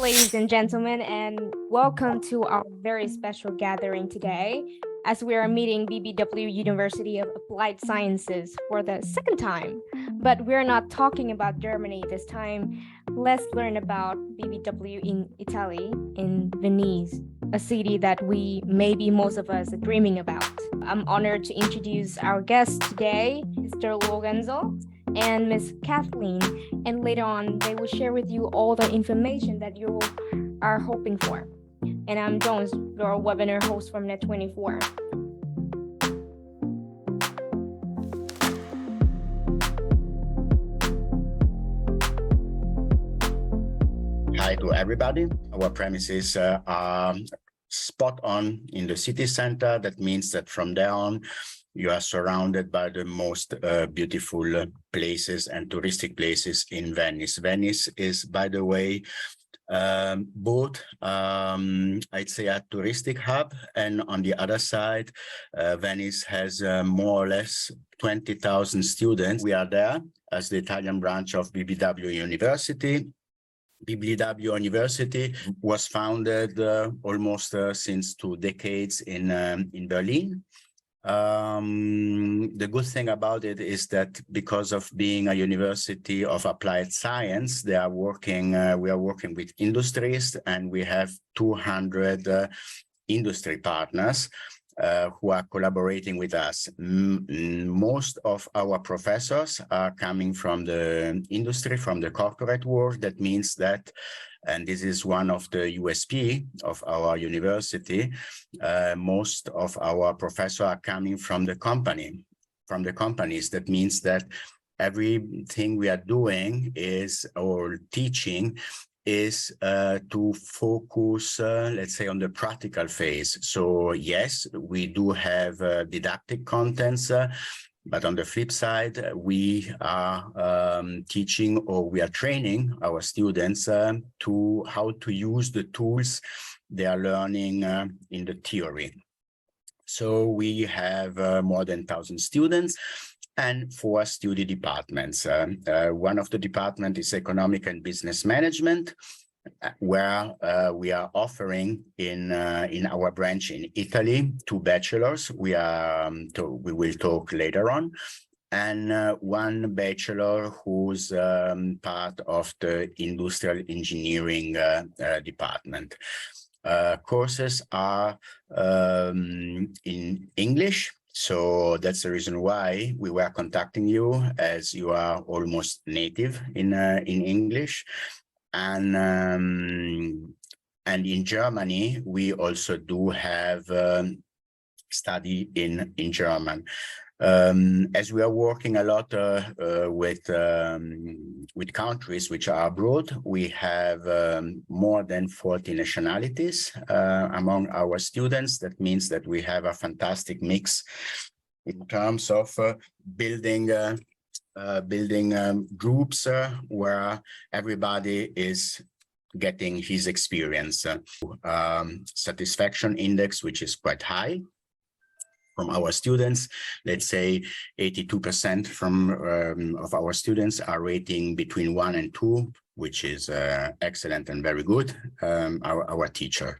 ladies and gentlemen, and welcome to our very special gathering today as we are meeting BBW University of Applied Sciences for the second time. But we're not talking about Germany this time. Let's learn about BBW in Italy, in Venice, a city that maybe most of us are dreaming about. I'm honored to introduce our guest today, Mr. Lorenzo and Miss Kathleen, and later on they will share with you all the information that you are hoping for. And I'm Jones, your webinar host from Net24. Hi to everybody. Our premises are spot on in the city center. That means that from there on, you are surrounded by the most beautiful places and touristic places in Venice. Venice is, by the way, both, I'd say, a touristic hub, and on the other side, Venice has more or less 20,000 students. We are there as the Italian branch of BBW University. BBW University was founded almost since 2 decades in Berlin. The good thing about it is that because of being a university of applied science, we are working with industries, and we have 200 industry partners who are collaborating with us. Most of our professors are coming from the industry, from the corporate world. That means that, and this is one of the USP of our university, most of our professors are coming from the companies. That means that everything we are doing or teaching is to focus, let's say, on the practical phase. So yes, we do have didactic contents, but on the flip side, we are teaching, or we are training our students to how to use the tools they are learning in the theory. So we have more than 1,000 students and 4 study departments. One of the departments is Economic and Business Management, where we are offering in our branch in Italy 2 bachelors. We will talk later on, and 1 bachelor who's part of the Industrial Engineering department. Courses are in English. So that's the reason why we were contacting you, as you are almost native in English, and in Germany we also do have study in German. As we are working a lot with countries which are abroad, we have more than 40 nationalities among our students. That means that we have a fantastic mix in terms of building groups where everybody is getting his experience. Satisfaction index, which is quite high from our students. Let's say 82% of our students are rating between 1 and 2, which is excellent and very good. Our teacher.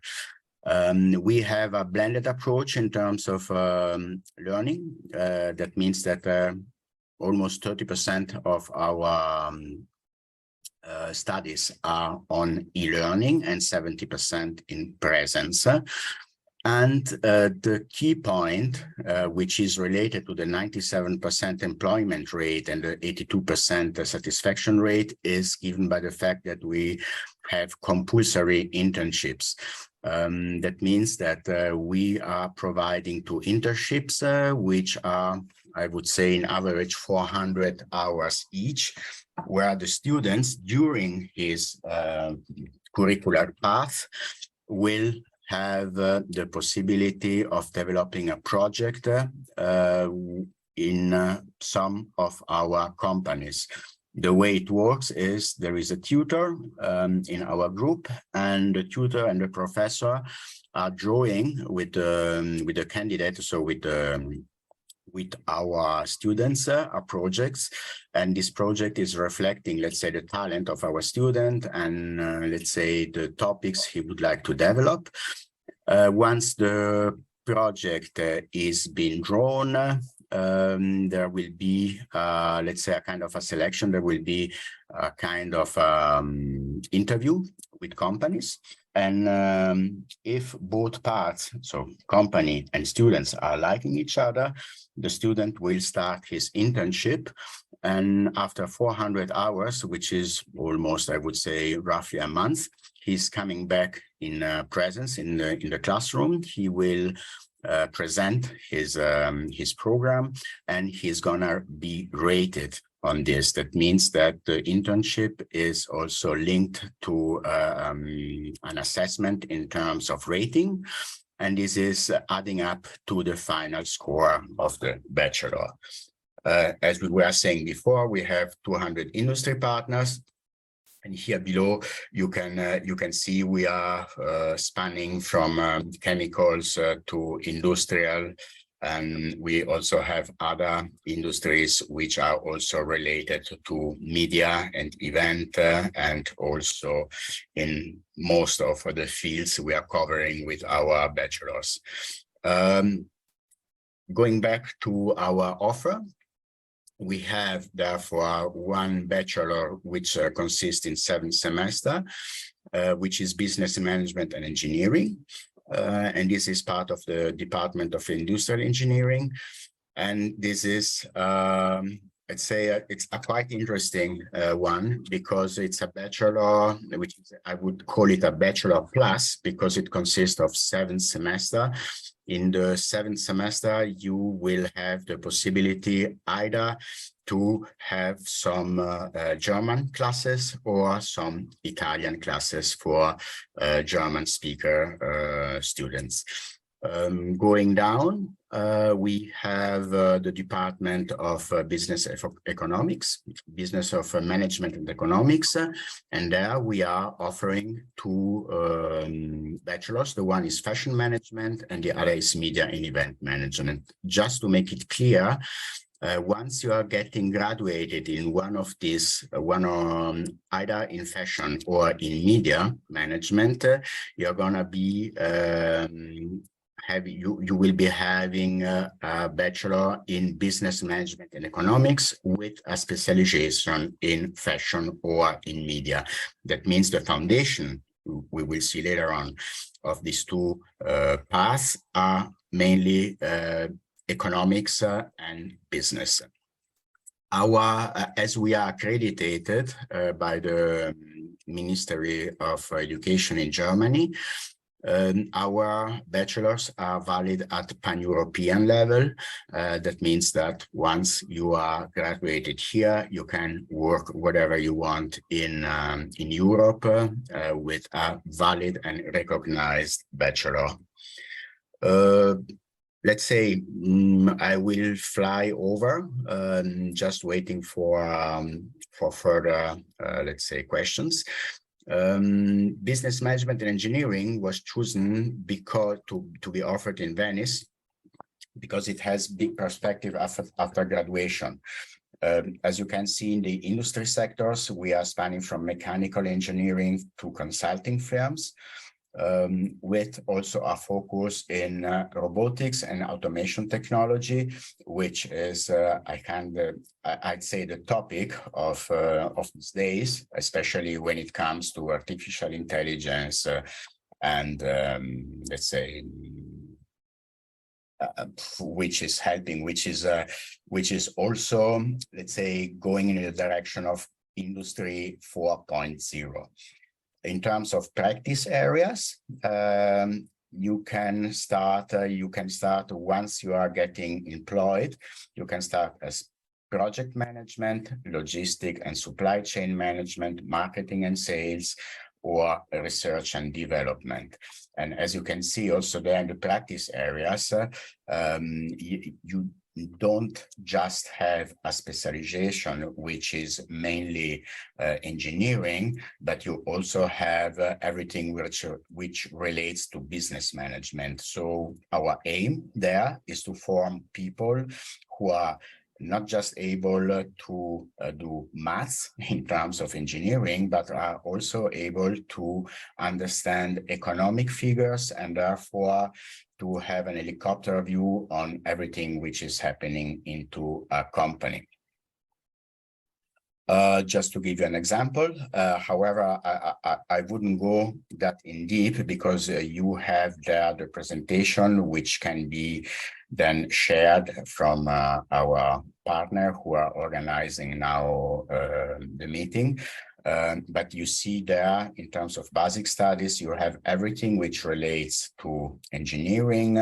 We have a blended approach in terms of learning. That means that almost 30% of our studies are on e-learning and 70% in presence. And the key point, which is related to the 97% employment rate and the 82% satisfaction rate, is given by the fact that we have compulsory internships. That means that we are providing 2 internships, which are, I would say, in average 400 hours each, where the students during his curricular path will have the possibility of developing a project in some of our companies. The way it works is there is a tutor in our group, and the tutor and the professor are drawing with the candidate, so with the with our students, our projects. And this project is reflecting, let's say, the talent of our student and let's say the topics he would like to develop. Once the project is being drawn, there will be, let's say, a kind of a selection. There will be a kind of interview with companies. And if both parts, so company and students, are liking each other, the student will start his internship. And after 400 hours, which is almost, I would say, roughly a month, he's coming back in presence in the classroom. He will present his program, and he's gonna be rated on this. That means that the internship is also linked to an assessment in terms of rating, and this is adding up to the final score of the bachelor. As we were saying before, we have 200 industry partners. And here below, you can see we are spanning from chemicals to industrial, and we also have other industries which are also related to media and event, and also in most of the fields we are covering with our bachelors. Going back to our offer, we have therefore one bachelor which consists in 7 semesters, which is business management and engineering. And this is part of the Department of Industrial Engineering. And this is, I'd say, it's a quite interesting one, because it's a bachelor, which is, I would call it a bachelor plus, because it consists of 7 semesters. In the 7th semester, you will have the possibility either to have some German classes or some Italian classes for German speaker students. Going down, we have the Department of Business Economics, Business of Management and Economics, and there we are offering 2 bachelors. The one is Fashion Management and the other is Media and Event Management. Just to make it clear, once you are getting graduated in one of these, either in fashion or in media management, you're gonna be you will be having a bachelor in business management and economics with a specialization in fashion or in media. That means the foundation, we will see later on, of these 2 paths are mainly economics and business. As we are accredited by the Ministry of Education in Germany, our bachelors are valid at pan-European level. That means that once you are graduated here, you can work whatever you want in Europe with a valid and recognized bachelor. Let's say I will fly over, just waiting for further, let's say, questions. Business management and engineering was chosen because to be offered in Venice, because it has big perspective after graduation. As you can see in the industry sectors, we are spanning from mechanical engineering to consulting firms, with also a focus in robotics and automation technology, which is I'd say the topic of these days, especially when it comes to artificial intelligence and let's say which is helping, which is also, let's say, going in the direction of Industry 4.0. In terms of practice areas, you can start once you are getting employed. You can start as project management, logistic and supply chain management, marketing and sales, or research and development. And as you can see also there in the practice areas, don't just have a specialization, which is mainly engineering, but you also have everything which relates to business management. So our aim there is to form people who are not just able to do maths in terms of engineering, but are also able to understand economic figures and therefore to have an helicopter view on everything which is happening into a company. Just to give you an example, however, I wouldn't go that in deep because you have there the presentation which can be then shared from our partner who are organizing now the meeting. But you see there in terms of basic studies, you have everything which relates to engineering,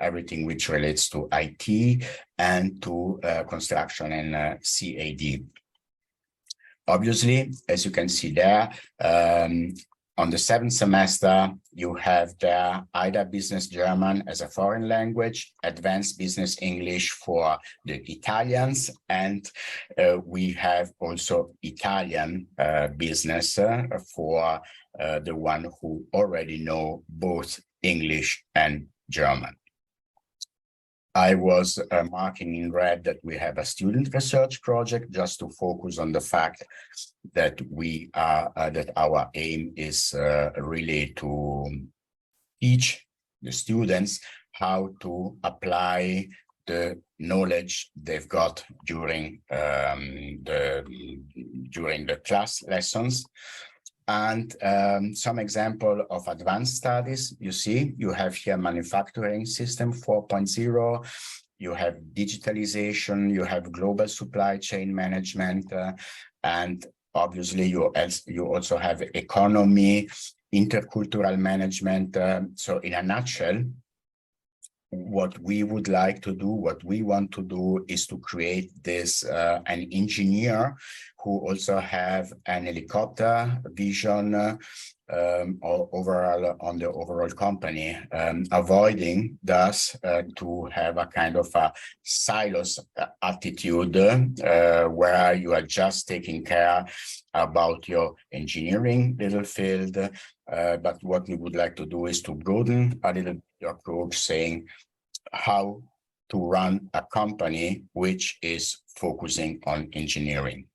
everything which relates to IT and to construction and CAD. Obviously, as you can see there, on the 7th semester, you have there either Business German as a foreign language, Advanced Business English for the Italians, and we have also Italian business for the one who already know both English and German. I was marking in red that we have a student research project just to focus on the fact that we are that our aim is really to teach the students how to apply the knowledge they've got during the class lessons. And some example of advanced studies, you see, you have here manufacturing system 4.0, you have digitalization, you have global supply chain management, and obviously you also have economy, intercultural management. So in a nutshell, what we would like to do, what we want to do is to create this, an engineer who also have an helicopter vision overall on the overall company, avoiding thus to have a kind of a silos attitude where you are just taking care about your engineering little field. But what we would like to do is to broaden a little the approach, saying how to run a company which is focusing on engineering.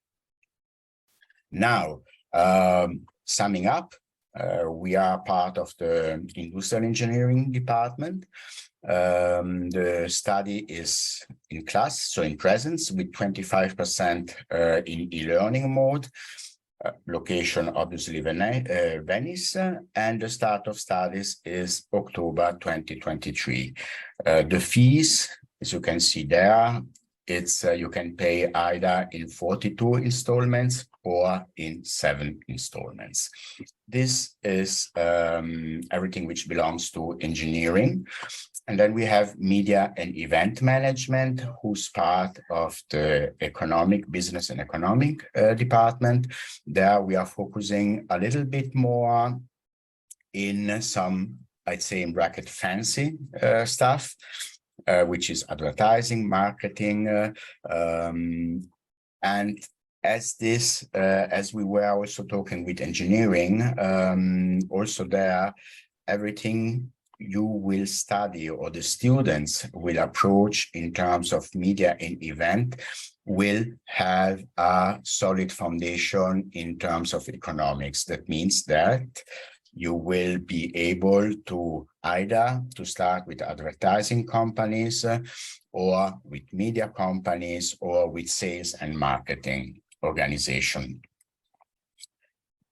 Now, summing up, we are part of the industrial engineering department. The study is in class, so in presence, with 25% in e-learning mode. Location obviously Venice, and the start of studies is October 2023. The fees, as you can see there, it's you can pay either in 42 installments or in 7 installments. This is everything which belongs to engineering. And then we have media and event management, who's part of the economic, business and economic department. There we are focusing a little bit more in some, I'd say in bracket, fancy stuff, which is advertising, marketing, and as this, as we were also talking with engineering, also there, everything you will study or the students will approach in terms of media and event will have a solid foundation in terms of economics. That means that you will be able to either to start with advertising companies or with media companies or with sales and marketing organization.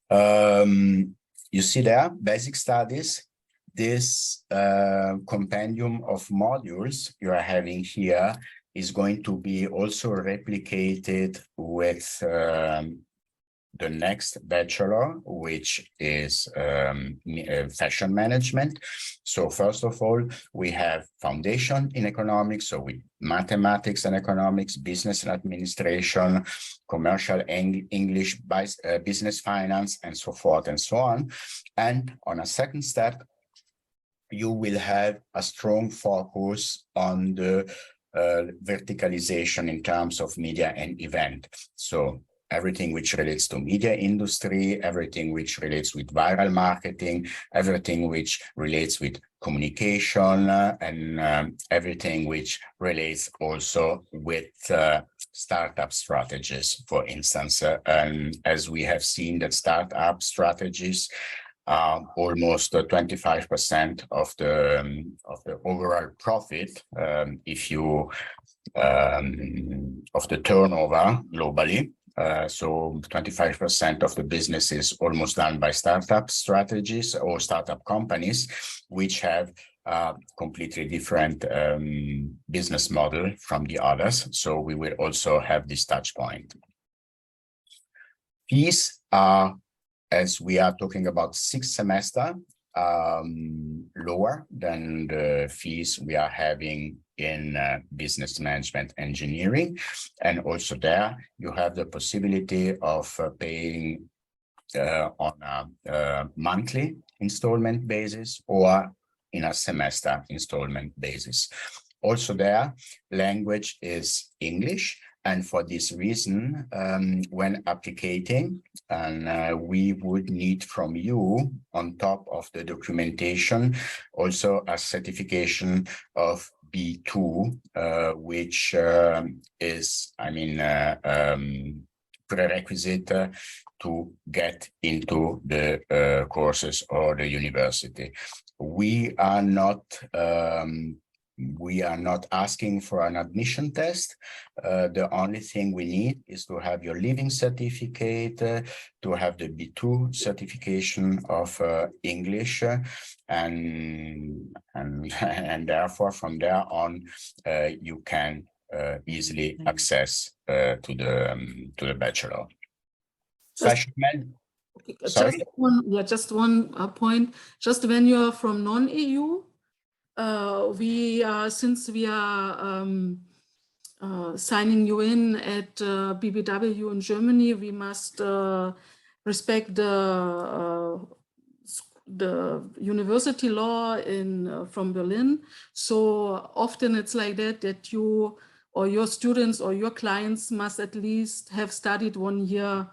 You see there, basic studies. This compendium of modules you are having here is going to be also replicated with the next bachelor, which is fashion management. So first of all, we have foundation in economics, so with mathematics and economics, business and administration, commercial English, business finance, and so forth and so on. And on a second step, you will have a strong focus on the verticalization in terms of media and event. So everything which relates to media industry, everything which relates with viral marketing, everything which relates with communication, and everything which relates also with startup strategies, for instance. And as we have seen that startup strategies almost 25% of the overall profit, if you of the turnover globally. So 25% of the business is almost done by startup strategies or startup companies, which have completely different business model from the others. So we will also have this touch point. Fees are, as we are talking about 6th semester, lower than the fees we are having in business management engineering. And also there you have the possibility of paying on a monthly installment basis or in a semester installment basis. Also there, language is English. And for this reason, when applicating, and we would need from you, on top of the documentation, also a certification of B2, which is, I mean, prerequisite to get into the courses or the university. We are not asking for an admission test. The only thing we need is to have your living certificate, to have the B2 certification of English, and therefore from there on you can easily access to the bachelor. Fashionman. Sorry? Just one point. Just when you're from non-EU, since we are signing you in at BBW in Germany, we must respect the university law from Berlin. So often it's like that you or your students or your clients must at least have studied 1 year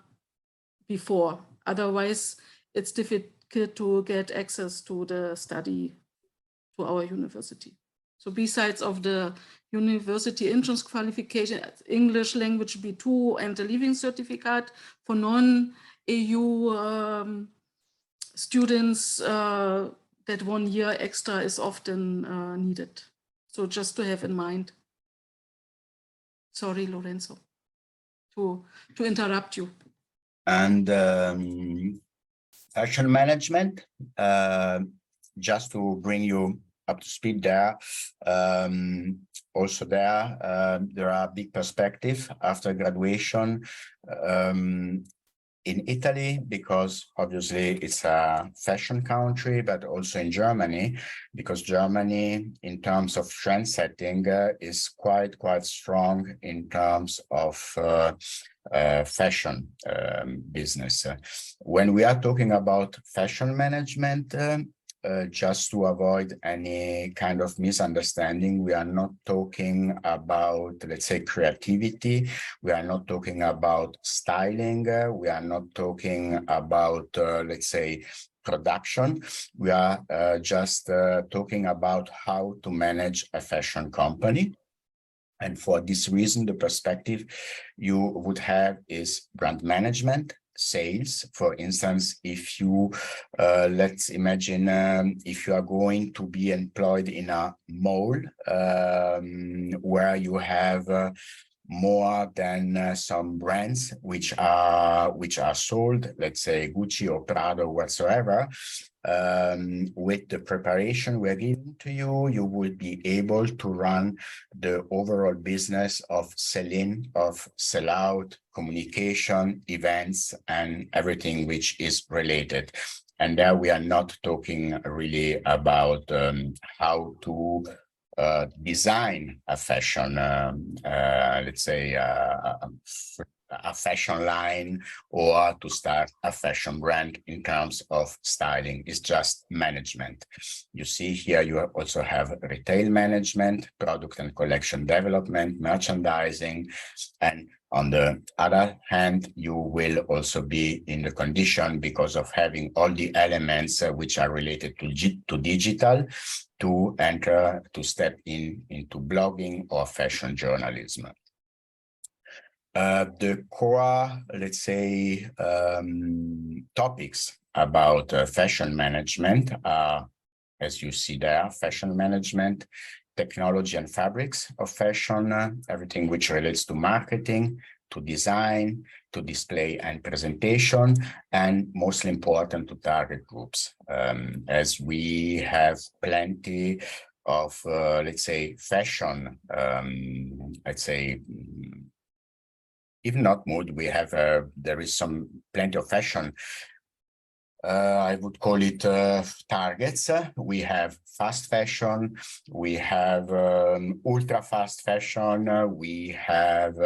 before. Otherwise, it's difficult to get access to the study to our university. So besides of the university entrance qualification, English language B2 and the living certificate for non-EU students, that 1 year extra is often needed. So just to have in mind. Sorry, Lorenzo, to interrupt you. And fashion management, just to bring you up to speed there, also there are big perspectives after graduation in Italy, because obviously it's a fashion country, but also in Germany, because Germany in terms of trend setting is quite strong in terms of fashion business. When we are talking about fashion management, just to avoid any kind of misunderstanding, we are not talking about, let's say, creativity. We are not talking about styling. We are not talking about, let's say, production. We are just talking about how to manage a fashion company. And for this reason, the perspective you would have is brand management, sales. For instance, if you let's imagine if you are going to be employed in a mall where you have more than some brands which are sold, let's say Gucci or Prada or whatsoever, with the preparation we're giving to you, you will be able to run the overall business of sell-in, of sell-out, communication, events, and everything which is related. And there we are not talking really about how to design a fashion, let's say, a fashion line or to start a fashion brand in terms of styling. It's just management. You see here, you also have retail management, product and collection development, merchandising, and on the other hand, you will also be in the condition, because of having all the elements which are related to digital, to step into blogging or fashion journalism. The core, let's say, topics about fashion management are, as you see there, fashion management, technology and fabrics of fashion, everything which relates to marketing, to design, to display and presentation, and mostly important, to target groups. As we have plenty of, let's say, fashion, let's say, even not mood, we have, there is plenty of fashion. I would call it targets. We have fast fashion, we have ultra fast fashion, we have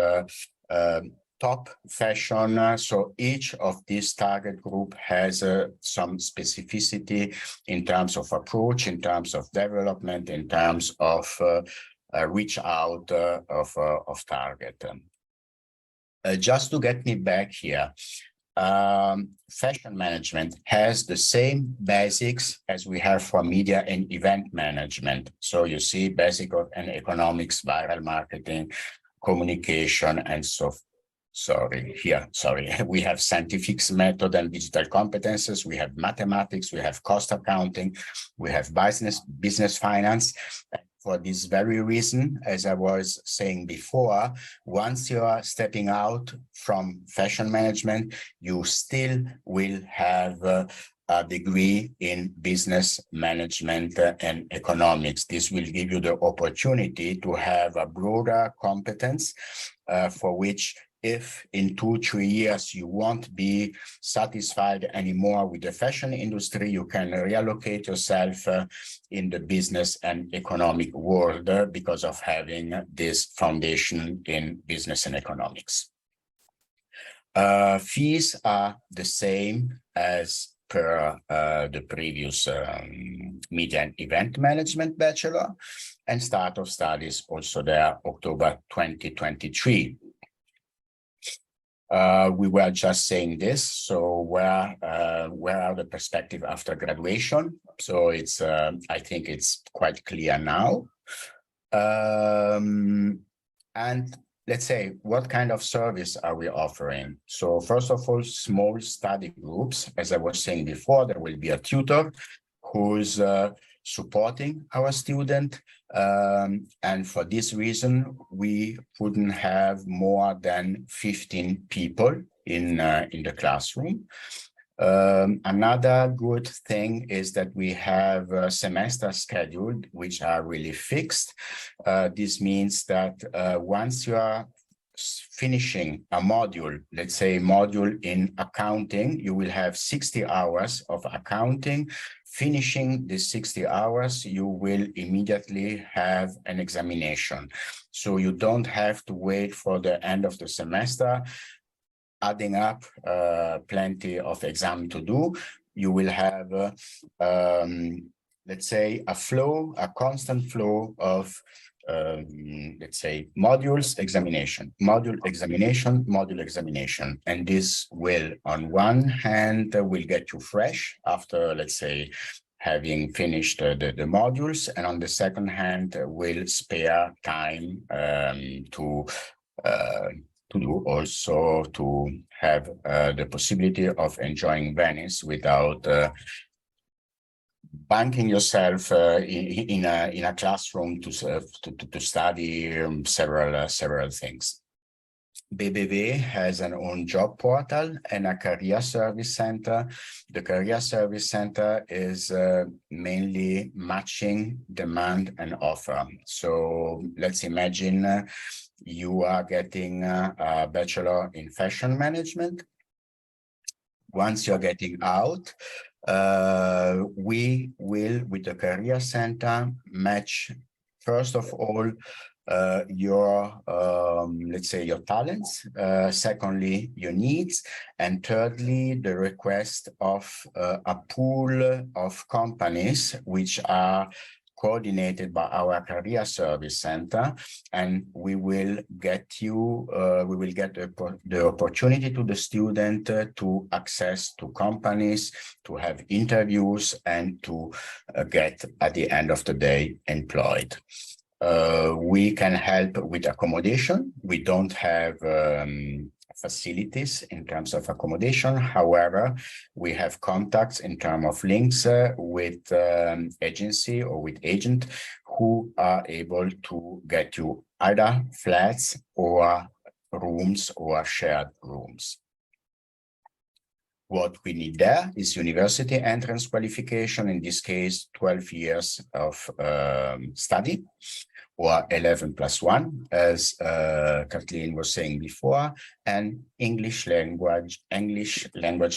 top fashion. So each of these target group has some specificity in terms of approach, in terms of development, in terms of reach out of target. Just to get me back here, fashion management has the same basics as we have for media and event management. So you see basic and economics, viral marketing, communication, and so we have scientific method and digital competences, we have mathematics, we have cost accounting, we have business finance. For this very reason, as I was saying before, once you are stepping out from fashion management, you still will have a degree in business management and economics. This will give you the opportunity to have a broader competence for which, if in 2-3 years you won't be satisfied anymore with the fashion industry, you can reallocate yourself in the business and economic world because of having this foundation in business and economics. Fees are the same as per the previous media and event management bachelor, and start of studies also there, October 2023. We were just saying this. So where are the perspectives after graduation? So it's I think it's quite clear now. And let's say, what kind of service are we offering? So first of all, small study groups. As I was saying before, there will be a tutor who's supporting our student. And for this reason, we wouldn't have more than 15 people in the classroom. Another good thing is that we have a semester scheduled, which are really fixed. This means that once you are finishing a module, let's say module in accounting, you will have 60 hours of accounting. Finishing the 60 hours, you will immediately have an examination. So you don't have to wait for the end of the semester, adding up plenty of exam to do. You will have, let's say, a constant flow of let's say, modules, examination, module, examination, module, examination. And this will, on one hand, will get you fresh after, let's say, having finished the modules, and on the second hand, will spare time to do also to have the possibility of enjoying Venice without banking yourself in a classroom to study several things. BBV has an own job portal and a career service center. The career service center is mainly matching demand and offer. So let's imagine you are getting a bachelor in fashion management. Once you're getting out, we will, with the career center, match, first of all, your let's say your talents, secondly your needs, and thirdly the request of a pool of companies which are coordinated by our career service center, and we will get the opportunity to the student to access to companies, to have interviews, and to get at the end of the day employed. We can help with accommodation. We don't have facilities in terms of accommodation. However, we have contacts in terms of links with agency or with agent who are able to get you either flats or rooms or shared rooms. What we need there is university entrance qualification, in this case, 12 years of study, or 11+1, as Kathleen was saying before, and English language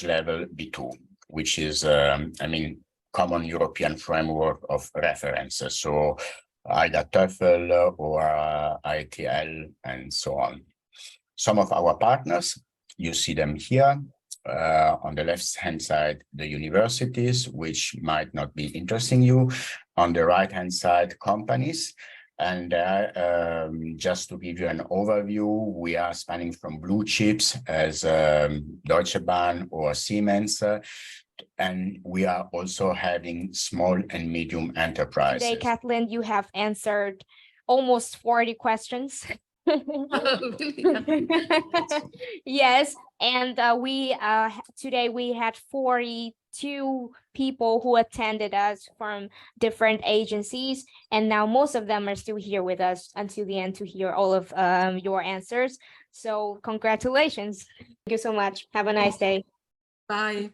level B2, which is, I mean, common European framework of references. So either TOEFL or ITL and so on. Some of our partners, you see them here. On the left-hand side, the universities, which might not be interesting you. On the right-hand side, companies. And just to give you an overview, we are spanning from blue chips as Deutsche Bahn or Siemens, and we are also having small and medium enterprises. Today, Kathleen, you have answered almost 40 questions. Yes, and today we had 42 people who attended us from different agencies, and now most of them are still here with us until the end to hear all of your answers. So congratulations. Thank you so much. Have a nice day. Bye.